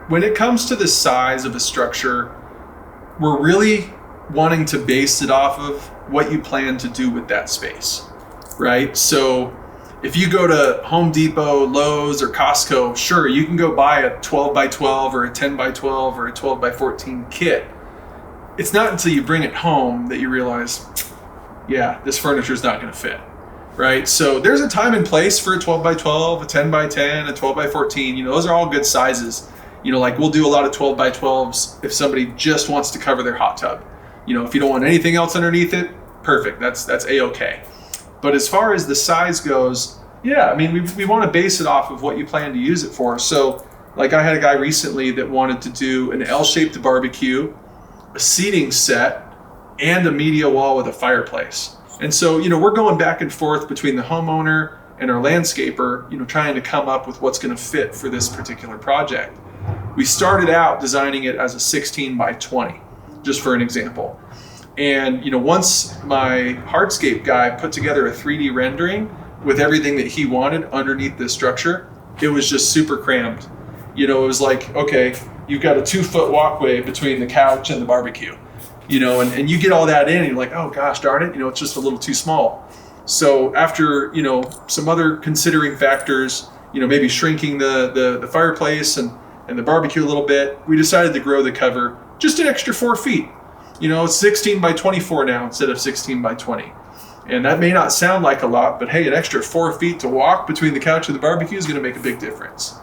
when it comes to the size of a structure, we're really wanting to base it off of what you plan to do with that space, right? So if you go to Home Depot, Lowe's, or Costco, sure, you can go buy a 12 by 12 or a 10 by 12 or a 12 by 14 kit. It's not until you bring it home that you realize, yeah, this furniture is not going to fit, right? So there's a time and place for a 12 by 12, a 10 by 10, a 12 by 14. Those are all good sizes. Like we'll do a lot of 12 by 12s if somebody just wants to cover their hot tub. If you don't want anything else underneath it, perfect. That's A-okay. But as far as the size goes, yeah, I mean, we want to base it off of what you plan to use it for. So like I had a guy recently that wanted to do an L-shaped barbecue, a seating set, and a media wall with a fireplace. And so, we're going back and forth between the homeowner and our landscaper, trying to come up with what's going to fit for this particular project. We started out designing it as a 16 by 20, just for an example. And, once my hardscape guy put together a 3D rendering with everything that he wanted underneath this structure, it was just super crammed. It was like, okay, you've got a 2-foot walkway between the couch and the barbecue, and you get all that in and you're like, oh gosh, darn it, it's just a little too small. So after, some other considering factors, maybe shrinking the fireplace and the barbecue a little bit, we decided to grow the cover just an extra 4 feet. It's 16 by 24 now instead of 16 by 20. And that may not sound like a lot, but hey, an extra 4 feet to walk between the couch and the barbecue is going to make a big difference.